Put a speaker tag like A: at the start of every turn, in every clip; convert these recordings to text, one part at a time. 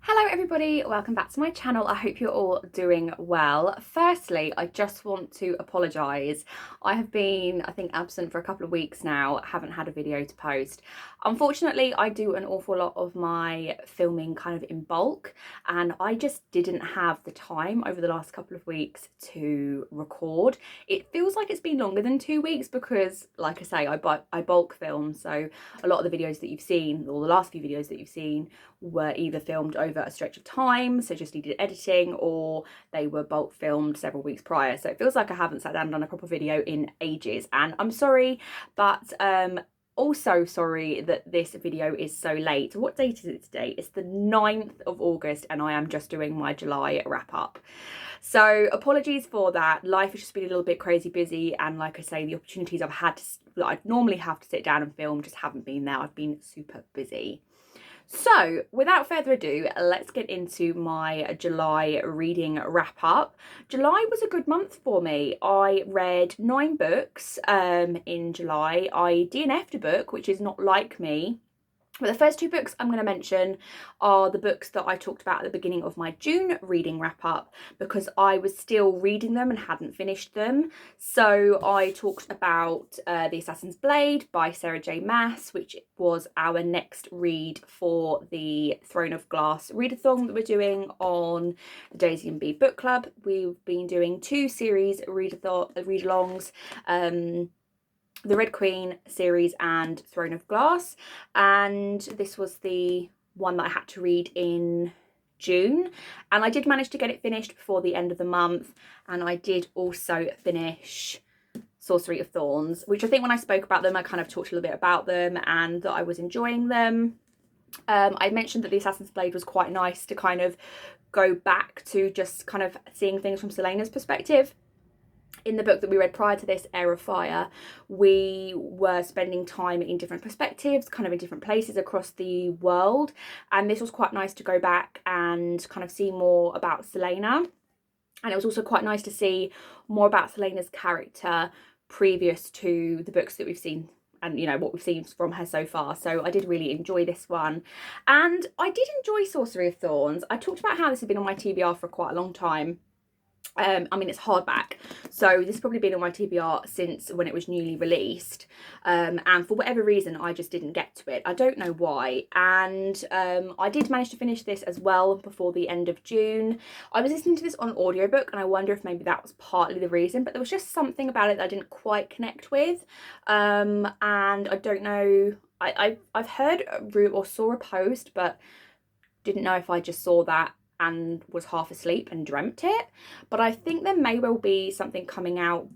A: Hello everybody, welcome back to my channel. I hope you're all doing well. Firstly, I just want to apologise. I have been, I think, absent for a couple of weeks now, haven't had a video to post. Unfortunately, I do an awful lot of my filming kind of in bulk, and I just didn't have the time over the last couple of weeks to record. It feels like it's been longer than 2 weeks because, like I say, I bulk film, so a lot of the videos that you've seen, or the last few videos that you've seen, were either filmed over a stretch of time, so just needed editing, or they were bulk filmed several weeks prior. So it feels like I haven't sat down and done a proper video in ages, and I'm sorry, but also sorry that this video is so late. What date is it today? It's the 9th of August and I am just doing my July wrap up. So apologies for that. Life has just been a little bit crazy busy, and like I say, the opportunities I've had that I'd normally have to sit down and film just haven't been there. I've been super busy. So without further ado, let's get into my July reading wrap up. July was a good month for me. I read 9 books in July. I DNF'd a book, which is not like me. But the first 2 books I'm going to mention are the books that I talked about at the beginning of my June reading wrap up, because I was still reading them and hadn't finished them. So I talked about The Assassin's Blade by Sarah J Maas, which was our next read for the Throne of Glass readathon that we're doing on the Daisy and Bee book club. We've been doing 2 series read-alongs, the Red Queen series and Throne of Glass, and this was the one that I had to read in June, and I did manage to get it finished before the end of the month. And I did also finish Sorcery of Thorns, which I think when I spoke about them I kind of talked a little bit about them and that I was enjoying them. I mentioned that The Assassin's Blade was quite nice to kind of go back to just kind of seeing things from Selena's perspective. In the book that we read prior to this, Heir of Fire, we were spending time in different perspectives, kind of in different places across the world, and this was quite nice to go back and kind of see more about Selena. And it was also quite nice to see more about Selena's character previous to the books that we've seen and, you know, what we've seen from her so far. So I did really enjoy this one, and I did enjoy Sorcery of Thorns. I talked about how this had been on my TBR for quite a long time. I mean, it's hardback, so this has probably been on my TBR since when it was newly released, and for whatever reason I just didn't get to it. I don't know why. And I did manage to finish this as well before the end of June. I was listening to this on audiobook, and I wonder if maybe that was partly the reason, but there was just something about it that I didn't quite connect with, and I don't know, I've heard or saw a post, but didn't know if I just saw that and was half asleep and dreamt it. But I think there may well be something coming out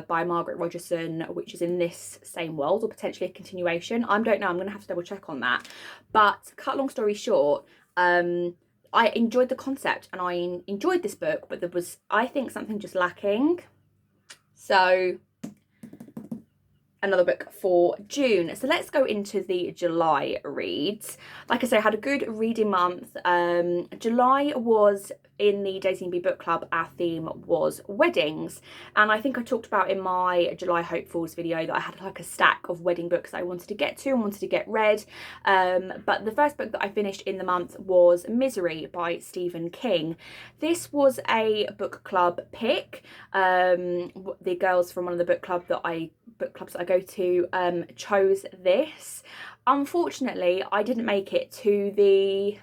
A: by Margaret Rogerson, which is in this same world, or potentially a continuation. I don't know, I'm gonna have to double check on that. But cut long story short, I enjoyed the concept and I enjoyed this book, but there was, I think, something just lacking. So another book for June. So let's go into the July reads. Like I say, I had a good reading month. July was, in the Daisy and Bee book club, our theme was weddings, and I think I talked about in my July hopefuls video that I had like a stack of wedding books that I wanted to get to and wanted to get read, but the first book that I finished in the month was Misery by Stephen King. This was a book club pick. The girls from one of the book clubs that I go to chose this. Unfortunately, I didn't make it to the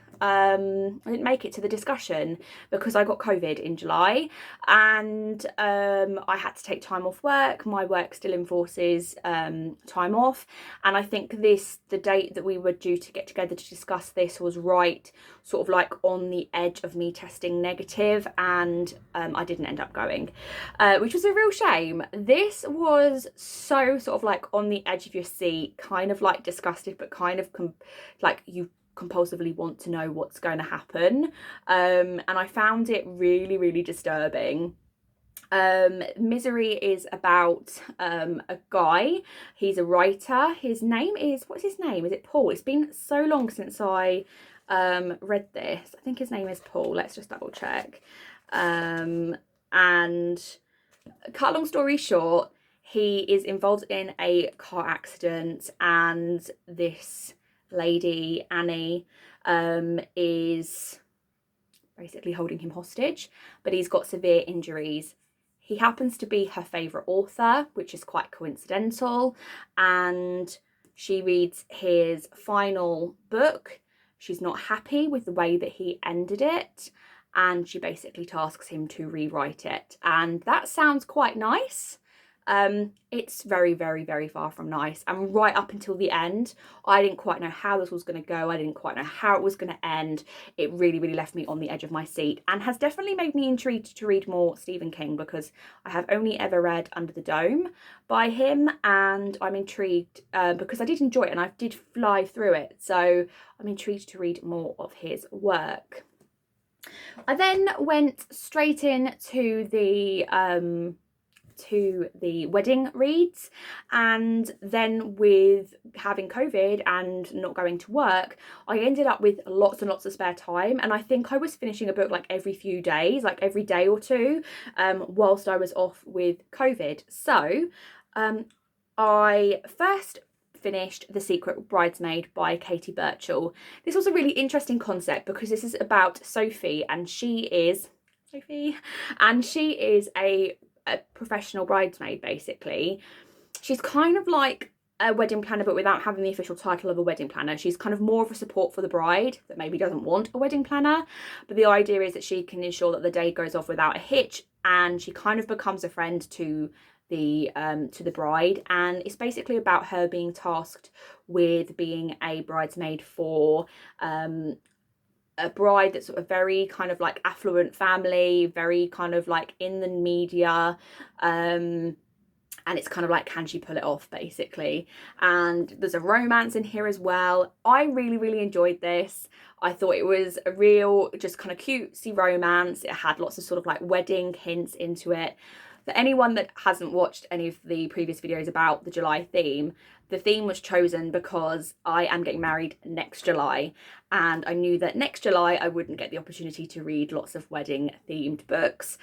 A: discussion because I got COVID in July, and I had to take time off work. My work still enforces time off, and I think the date that we were due to get together to discuss this was right sort of like on the edge of me testing negative, and I didn't end up going, which was a real shame. This was so sort of like on the edge of your seat, kind of like disgusted, but kind of like you compulsively want to know what's going to happen, and I found it really, really disturbing. Misery is about a guy. He's a writer. His name is, what's his name? Is it Paul? It's been so long since I read this. I think his name is Paul. Let's just double check. And cut long story short, he is involved in a car accident, and this lady, Annie, is basically holding him hostage, but he's got severe injuries. He happens to be her favourite author, which is quite coincidental, and she reads his final book. She's not happy with the way that he ended it, and she basically tasks him to rewrite it. And that sounds quite nice. It's very, very, very far from nice. And right up until the end, I didn't quite know how this was going to go. I didn't quite know how it was going to end. It really, really left me on the edge of my seat, and has definitely made me intrigued to read more Stephen King, because I have only ever read Under the Dome by him, and I'm intrigued because I did enjoy it and I did fly through it. So I'm intrigued to read more of his work. I then went straight into the wedding reads, and then with having COVID and not going to work, I ended up with lots and lots of spare time, and I think I was finishing a book like every few days, like every day or two, whilst I was off with COVID. So I first finished The Secret Bridesmaid by Katie Burchill. This was a really interesting concept because this is about Sophie, and she is a professional bridesmaid. Basically, she's kind of like a wedding planner, but without having the official title of a wedding planner. She's kind of more of a support for the bride that maybe doesn't want a wedding planner, but the idea is that she can ensure that the day goes off without a hitch, and she kind of becomes a friend to the bride. And it's basically about her being tasked with being a bridesmaid for a bride that's a very kind of like affluent family, very kind of like in the media, and it's kind of like, can she pull it off, basically? And there's a romance in here as well. I really, really enjoyed this. I thought it was a real, just kind of cutesy romance. It had lots of sort of like wedding hints into it. For anyone that hasn't watched any of the previous videos about the July theme, the theme was chosen because I am getting married next July, and I knew that next July I wouldn't get the opportunity to read lots of wedding themed books.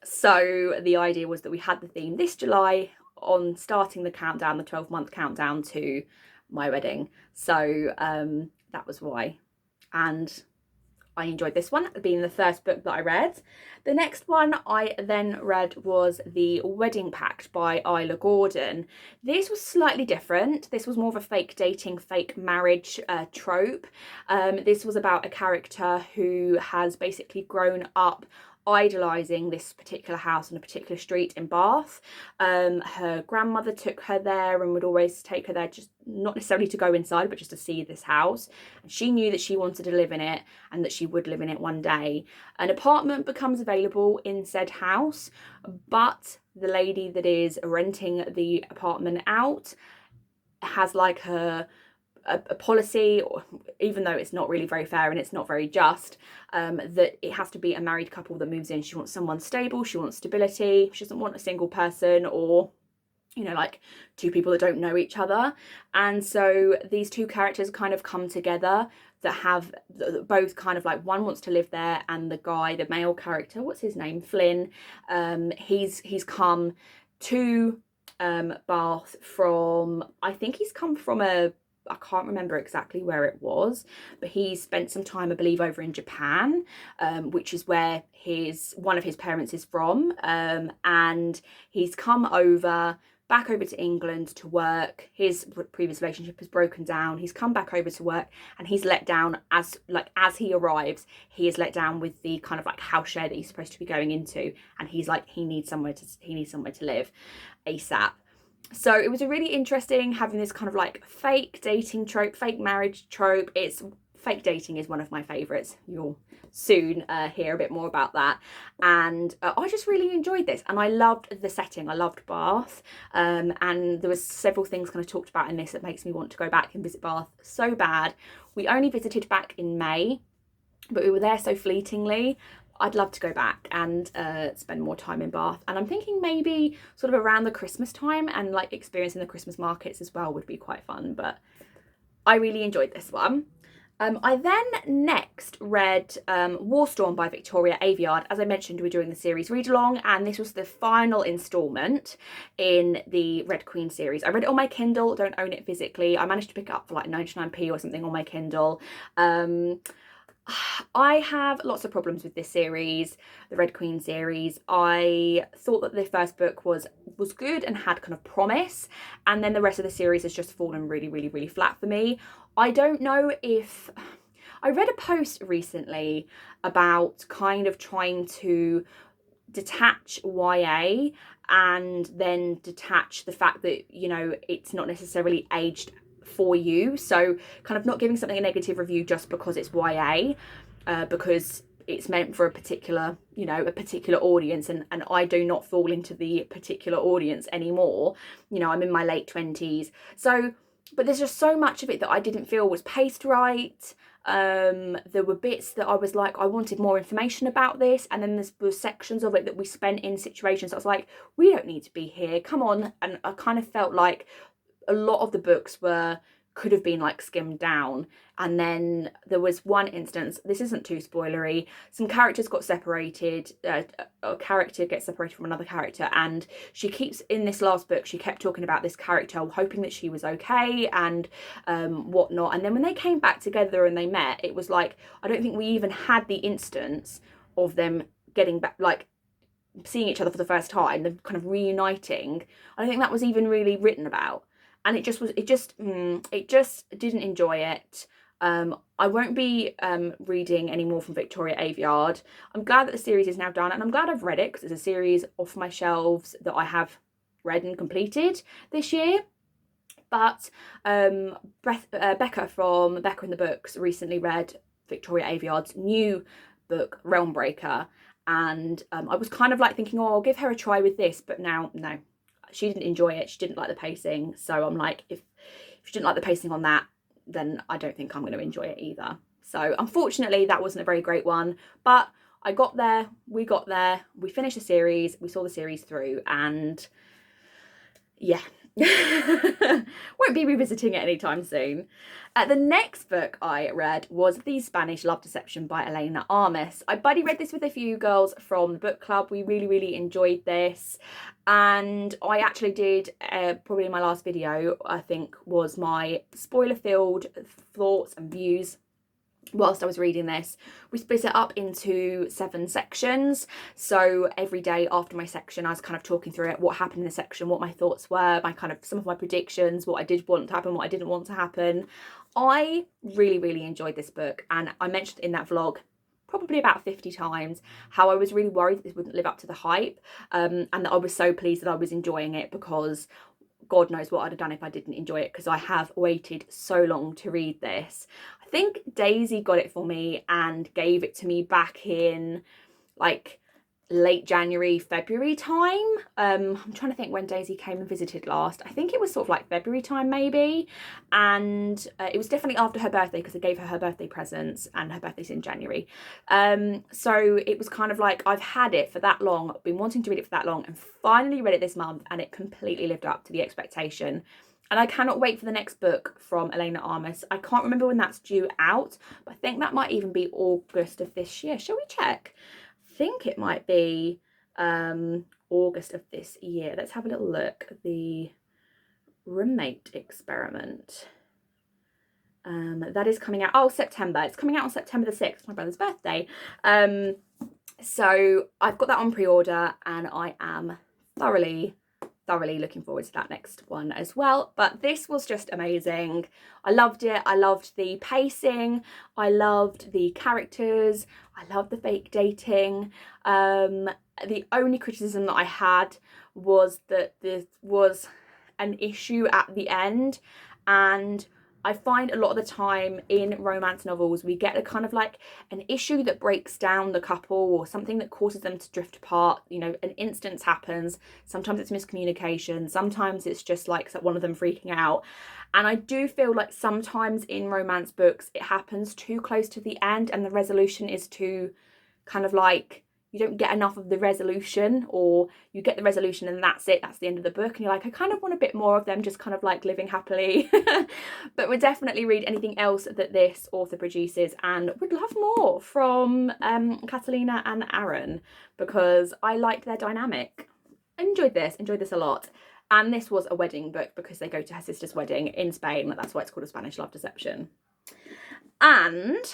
A: So the idea was that we had the theme this July on starting the countdown, the 12-month countdown to my wedding. So that was why. And I enjoyed this one, being the first book that I read. The next one I then read was The Wedding Pact by Isla Gordon. This was slightly different. This was more of a fake dating, fake marriage trope. This was about a character who has basically grown up idolising this particular house on a particular street in Bath. Her grandmother took her there and would always take her there, just not necessarily to go inside, but just to see this house. And she knew that she wanted to live in it and that she would live in it one day. An apartment becomes available in said house, but the lady that is renting the apartment out has like a policy, or even though it's not really very fair and it's not very just, that it has to be a married couple that moves in. She wants someone stable, she wants stability, she doesn't want a single person or, you know, like two people that don't know each other. And so these two characters kind of come together that have both kind of like, one wants to live there, and the guy, the male character, what's his name, Flynn, he's come to Bath from, I think he's come from I can't remember exactly where it was, but he spent some time, I believe, over in Japan, which is where one of his parents is from, and he's come back over to England to work. His previous relationship has broken down. He's come back over to work, and he's let down as he arrives. He is let down with the kind of like house share that he's supposed to be going into, and he's like, he needs somewhere to live ASAP. So it was a really interesting having this kind of like fake dating trope, fake marriage trope. Fake dating is one of my favourites. You'll soon hear a bit more about that. And I just really enjoyed this, and I loved the setting. I loved Bath, and there was several things kind of talked about in this that makes me want to go back and visit Bath so bad. We only visited back in May, but we were there so fleetingly. I'd love to go back and spend more time in Bath, and I'm thinking maybe sort of around the Christmas time, and like experiencing the Christmas markets as well would be quite fun. But I really enjoyed this one. I then next read Warstorm by Victoria Aveyard. As I mentioned, we're doing the series read along, and this was the final instalment in the Red Queen series. I read it on my Kindle, don't own it physically. I managed to pick it up for like 99p or something on my Kindle. I have lots of problems with this series, the Red Queen series. I thought that the first book was good and had kind of promise, and then the rest of the series has just fallen really flat for me. I don't know if... I read a post recently about kind of trying to detach YA and then detach the fact that, you know, it's not necessarily aged for you. So kind of not giving something a negative review just because it's YA, because it's meant for a particular, you know, a particular audience, and I do not fall into the particular audience anymore. You know, I'm in my late 20s. So, but there's just so much of it that I didn't feel was paced right. There were bits that I was like, I wanted more information about this, and then there were sections of it that we spent in situations I was like, we don't need to be here, come on. And I kind of felt like a lot of the books could have been like skimmed down. And then there was one instance, this isn't too spoilery, some characters got separated, a character gets separated from another character, and she keeps, in this last book, she kept talking about this character, hoping that she was okay and whatnot. And then when they came back together and they met, it was like, I don't think we even had the instance of them getting back, like seeing each other for the first time, them kind of reuniting. I don't think that was even really written about. And it just didn't enjoy it. I won't be reading any more from Victoria Aveyard. I'm glad that the series is now done, and I'm glad I've read it, because it's a series off my shelves that I have read and completed this year. But Becca from Becca in the Books recently read Victoria Aveyard's new book, Realmbreaker, and I was kind of like thinking, oh, I'll give her a try with this, but now, no. She didn't enjoy it. She didn't like the pacing. So I'm like, if she didn't like the pacing on that, then I don't think I'm going to enjoy it either. So unfortunately, that wasn't a very great one. But I got there. We got there. We finished the series. We saw the series through. And yeah. Won't be revisiting it anytime soon. The next book I read was The Spanish Love Deception by Elena Armas. I buddy read this with a few girls from the book club. We really enjoyed this, and I actually did probably my last video, I think, was my spoiler-filled thoughts and views whilst I was reading this. We split it up into 7 sections, so every day after my section I was kind of talking through it, what happened in the section, what my thoughts were, my kind of some of my predictions, what I did want to happen, what I didn't want to happen. I really enjoyed this book, and I mentioned in that vlog probably about 50 times how I was really worried that this wouldn't live up to the hype, and that I was so pleased that I was enjoying it, because God knows what I'd have done if I didn't enjoy it, because I have waited so long to read this. I think Daisy got it for me and gave it to me back in like late January, February time. I'm trying to think when Daisy came and visited last. I think it was sort of like February time maybe, and it was definitely after her birthday, because I gave her birthday presents, and her birthday's in January. So it was kind of like, I've had it for that long, been wanting to read it for that long, and finally read it this month, and it completely lived up to the expectation. And I cannot wait for the next book from Elena Armas. I can't remember when that's due out, but I think that might even be August of this year. Shall we check? I think it might be August of this year. Let's have a little look. The Roommate Experiment. That is coming out, September. It's coming out on September the 6th, my brother's birthday. So I've got that on pre-order, and I am thoroughly looking forward to that next one as well. But this was just amazing. I loved it. I loved the pacing. I loved the characters. I loved the fake dating. The only criticism that I had was that there was an issue at the end, and I find a lot of the time in romance novels we get a kind of like an issue that breaks down the couple, or something that causes them to drift apart. You know, an instance happens, sometimes it's miscommunication, sometimes it's just like one of them freaking out. And I do feel like sometimes in romance books it happens too close to the end, and the resolution is too kind of like, you don't get enough of the resolution, or you get the resolution and that's it, that's the end of the book, and you're like, I kind of want a bit more of them just kind of like living happily. But would definitely read anything else that this author produces, and would love more from Catalina and Aaron, because I liked their dynamic. Enjoyed this a lot. And this was a wedding book, because they go to her sister's wedding in Spain. That's why it's called A Spanish Love Deception. And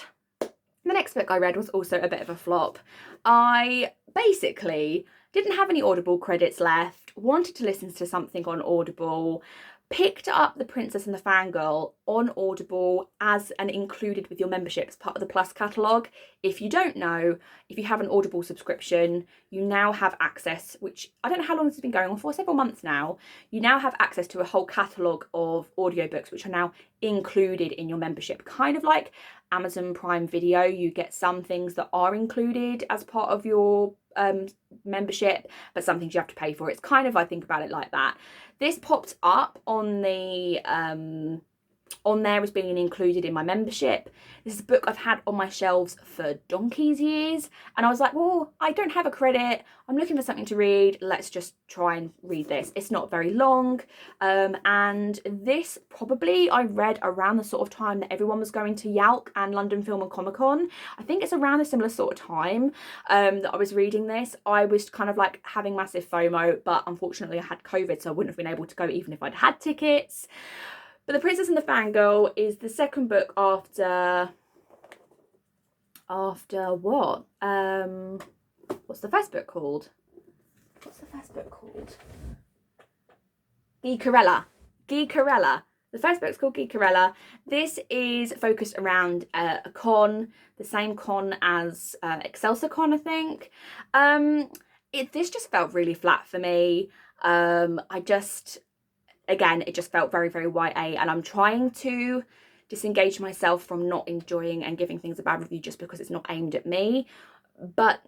A: The next book I read was also a bit of a flop. I basically didn't have any Audible credits left, wanted to listen to something on Audible, picked up The Princess and the Fangirl on Audible as an included with your membership as part of the Plus catalogue. If you don't know, if you have an Audible subscription, you now have access, which I don't know how long this has been going on for, several months now. You now have access to a whole catalogue of audiobooks which are now included in your membership. Kind of like Amazon Prime Video, you get some things that are included as part of your membership, but some things you have to pay for. It's kind of, I think about it like that. This popped up on the on there as being included in my membership. This is a book I've had on my shelves for donkey's years, and I was like, well, I don't have a credit, I'm looking for something to read, let's just try and read this. It's not very long, and this probably I read around the sort of time that everyone was going to Yalc and London Film and Comic Con. I think it's around a similar sort of time that I was reading this. I was kind of like having massive FOMO, but unfortunately I had COVID, so I wouldn't have been able to go even if I'd had tickets. But The Princess and the Fangirl is the second book after what? What's the first book called? Geekerella. The first book's called Geekerella. This is focused around a con, the same con as Excelsior Con, I think. This just felt really flat for me. Again, it just felt very, very YA, and I'm trying to disengage myself from not enjoying and giving things a bad review just because it's not aimed at me, but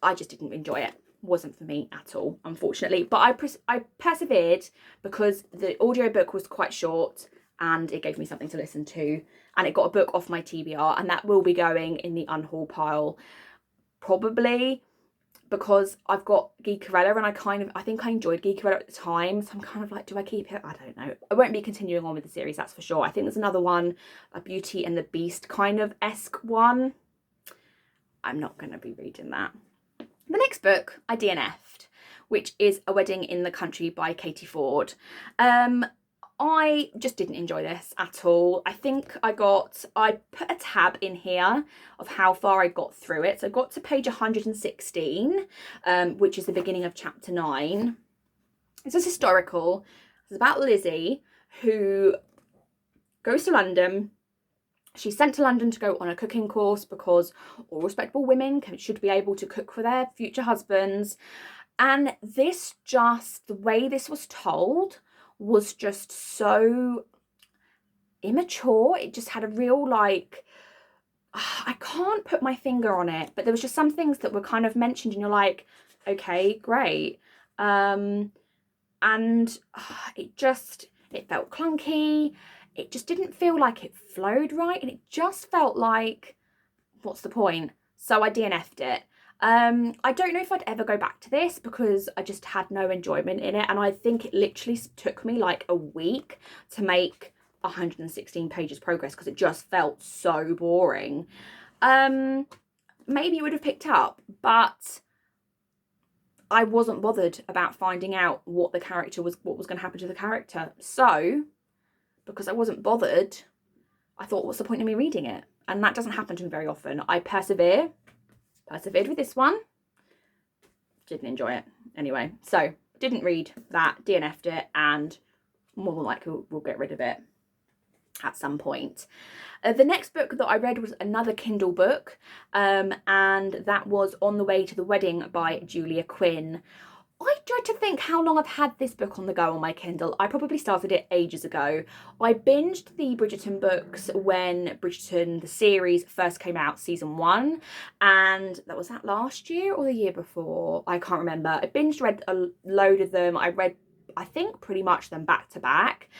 A: I just didn't enjoy it. Wasn't for me at all, unfortunately. But I persevered because the audiobook was quite short and it gave me something to listen to, and it got a book off my TBR, and that will be going in the unhaul pile probably, because I've got Geekerella and I think I enjoyed Geekerella at the time, so I'm kind of like, do I keep it? I don't know. I won't be continuing on with the series, that's for sure. I think there's another one, a Beauty and the Beast kind of esque one. I'm not going to be reading that. The next book I DNF'd, which is A Wedding in the Country by Katie Ford. I just didn't enjoy this at all. I think I put a tab in here of how far I got through it. So I got to page 116, which is the beginning of chapter 9. This is historical. It's about Lizzie, who goes to London. She's sent to London to go on a cooking course because all respectable women should be able to cook for their future husbands. And the way this was told was just so immature. It just had a real, like, I can't put my finger on it, but there was just some things that were kind of mentioned and you're like, okay, great. And it felt clunky. It just didn't feel like it flowed right, and it just felt like, what's the point? So I DNF'd it. I don't know if I'd ever go back to this because I just had no enjoyment in it, and I think it literally took me like a week to make 116 pages progress because it just felt so boring. Maybe it would have picked up, but I wasn't bothered about finding out what was going to happen to the character. So because I wasn't bothered, I thought, what's the point of me reading it? And that doesn't happen to me very often. I persevered with this one, didn't enjoy it anyway, so didn't read that, DNF'd it, and more than likely we'll get rid of it at some point. The next book that I read was another Kindle book, and that was On the Way to the Wedding by Julia Quinn. I dread to think how long I've had this book on the go on my Kindle. I probably started it ages ago. I binged the Bridgerton books when Bridgerton, the series, first came out, season 1. And that was last year or the year before? I can't remember. I read a load of them. I read, I think, pretty much them back to back.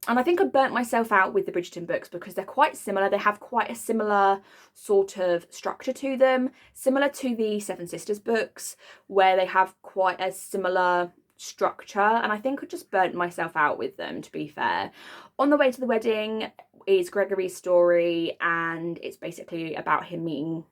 A: And I think I burnt myself out with the Bridgerton books because they're quite similar. They have quite a similar sort of structure to them, similar to the Seven Sisters books, where they have quite a similar structure. And I think I just burnt myself out with them, to be fair. On the Way to the Wedding is Gregory's story, and it's basically about him meeting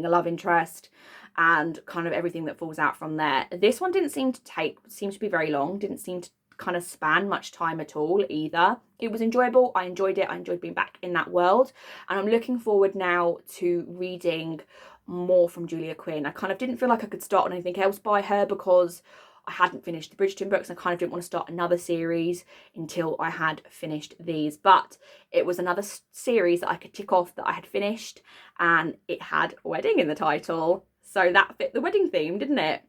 A: a love interest and kind of everything that falls out from there. This one seemed to be very long, didn't seem to kind of span much time at all either. It was enjoyable. I enjoyed it. I enjoyed being back in that world, and I'm looking forward now to reading more from Julia Quinn. I kind of didn't feel like I could start on anything else by her because I hadn't finished the Bridgerton books. I kind of didn't want to start another series until I had finished these, but it was another series that I could tick off that I had finished, and it had wedding in the title, so that fit the wedding theme, didn't it?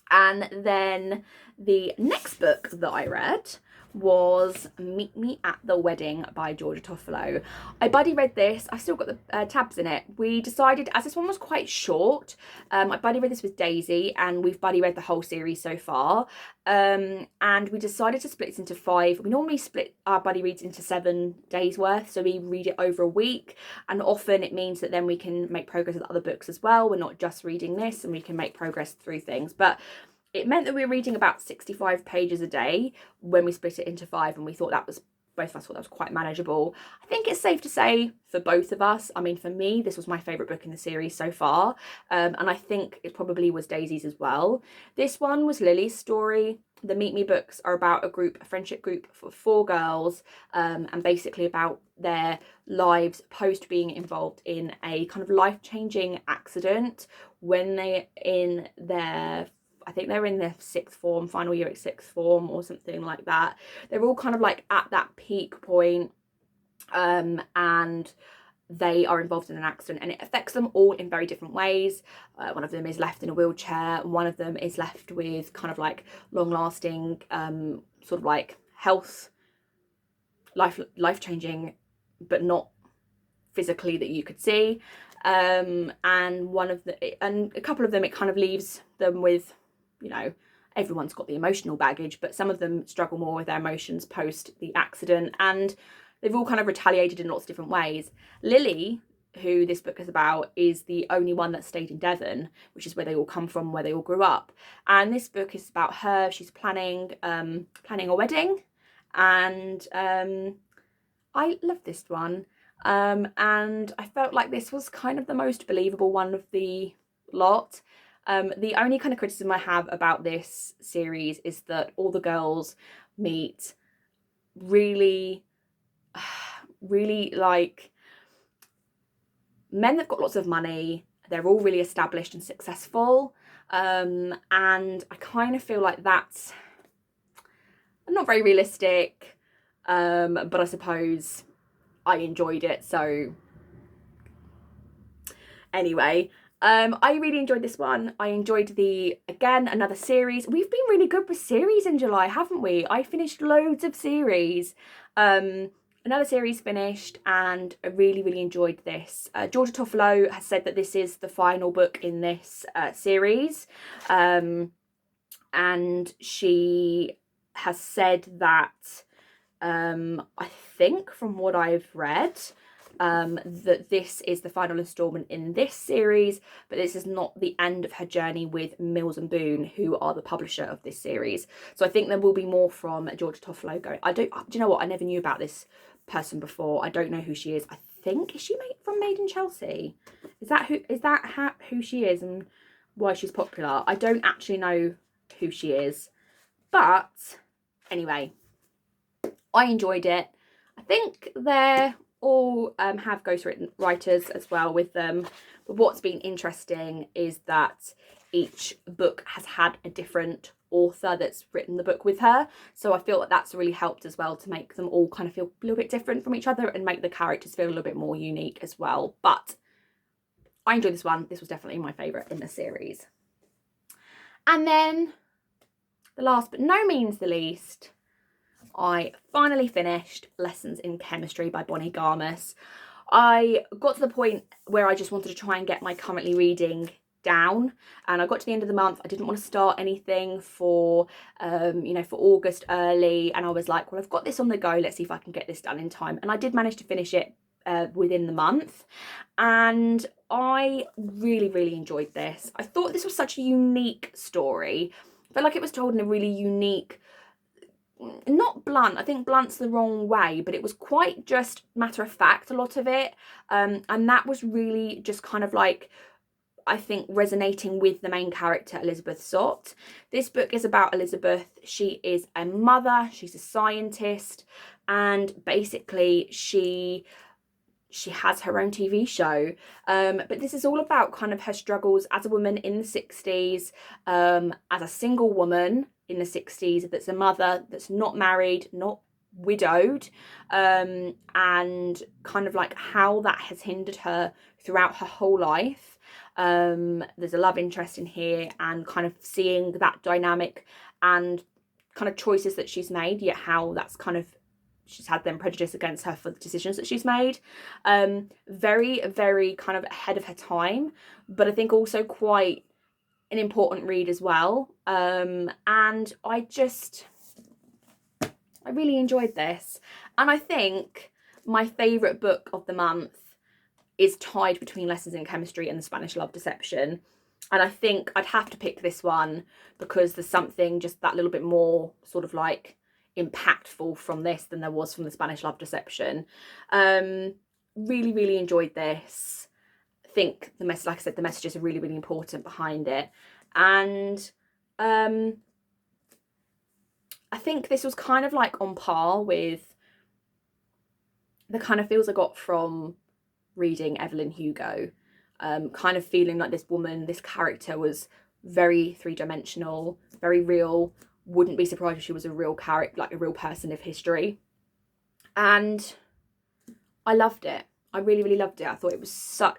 A: And then the next book that I read was Meet Me at the Wedding by Georgia Toffolo. I buddy read this. I still got the tabs in it. We decided, as this one was quite short, I buddy read this with Daisy, and we've buddy read the whole series so far. And we decided to split it into 5. We normally split our buddy reads into 7 days worth, so we read it over a week, and often it means that then we can make progress with other books as well. We're not just reading this, and we can make progress through things. But it meant that we were reading about 65 pages a day when we split it into 5, and we thought that was, both of us thought that was quite manageable. I think it's safe to say for both of us, I mean, for me, this was my favourite book in the series so far, and I think it probably was Daisy's as well. This one was Lily's story. The Meet Me books are about a friendship group for 4 girls, and basically about their lives post being involved in a kind of life-changing accident when they're in their, I think they're in their 6th form, final year at 6th form or something like that. They're all kind of like at that peak point, and they are involved in an accident, and it affects them all in very different ways. One of them is left in a wheelchair, and one of them is left with kind of like long-lasting sort of like health, life-changing, but not physically that you could see. And a couple of them, it kind of leaves them with, you know, everyone's got the emotional baggage, but some of them struggle more with their emotions post the accident, and they've all kind of retaliated in lots of different ways. Lily, who this book is about, is the only one that stayed in Devon, which is where they all come from, where they all grew up. And this book is about her. She's planning a wedding, and I love this one. And I felt like this was kind of the most believable one of the lot. The only kind of criticism I have about this series is that all the girls meet really like men that've got lots of money. They're all really established and successful, and I kind of feel like that's not very realistic, but I suppose I enjoyed it, so anyway. I really enjoyed this one. I enjoyed again, another series. We've been really good with series in July, haven't we? I finished loads of series. Another series finished, and I really, really enjoyed this. Georgia Toffolo has said that this is the final book in this series. And she has said that, I think from what I've read, that this is the final installment in this series, but this is not the end of her journey with Mills and Boon, who are the publisher of this series. So I think there will be more from Georgia Toffolo going. Do you know what? I never knew about this person before. I don't know who she is. I think, is she from Made in Chelsea? Is that who she is and why she's popular? I don't actually know who she is, but anyway, I enjoyed it. I think they're all have ghostwritten writers as well with them, but what's been interesting is that each book has had a different author that's written the book with her, so I feel like that's really helped as well to make them all kind of feel a little bit different from each other and make the characters feel a little bit more unique as well. But I enjoyed this one. This was definitely my favourite in the series. And then the last but no means the least, I finally finished Lessons in Chemistry by Bonnie Garmus. I got to the point where I just wanted to try and get my currently reading down, and I got to the end of the month. I didn't want to start anything for for August early, and I was like, well, I've got this on the go, let's see if I can get this done in time. And I did manage to finish it within the month, and I really, really enjoyed this. I thought this was such a unique story. I felt like it was told in a really unique, not blunt, I think blunt's the wrong way, but it was quite just matter of fact, a lot of it, and that was really just kind of like, I think, resonating with the main character, Elizabeth Sott. This book is about Elizabeth. She is a mother, she's a scientist, and basically she has her own TV show. But this is all about kind of her struggles as a woman in the 60s, as a single woman in the 60s that's a mother, that's not married, not widowed, and kind of like how that has hindered her throughout her whole life. There's a love interest in here, and kind of seeing that dynamic and kind of choices that she's made, yet how that's kind of, she's had them prejudice against her for the decisions that she's made. Very, very kind of ahead of her time, but I think also quite an important read as well. And I really enjoyed this. And I think my favourite book of the month is tied between Lessons in Chemistry and The Spanish Love Deception. And I think I'd have to pick this one because there's something just that little bit more sort of like impactful from this than there was from The Spanish Love Deception. Really, really enjoyed this. I think the message, like I said, the messages are really, really important behind it. And I think this was kind of like on par with the kind of feels I got from reading Evelyn Hugo. Kind of feeling like this woman, this character was very three-dimensional, very real. Wouldn't be surprised if she was a real character, like a real person of history. And I loved it. I really, really loved it. I thought it was so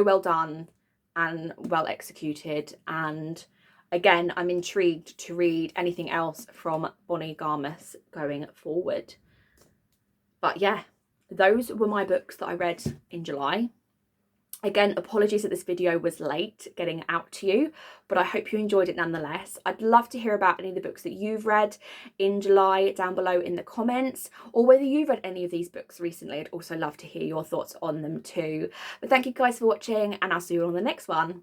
A: well done and well executed. And again, I'm intrigued to read anything else from Bonnie Garmus going forward. But yeah, those were my books that I read in July. Again, apologies that this video was late getting out to you, but I hope you enjoyed it nonetheless. I'd love to hear about any of the books that you've read in July down below in the comments, or whether you've read any of these books recently. I'd also love to hear your thoughts on them too. But thank you guys for watching, and I'll see you on the next one.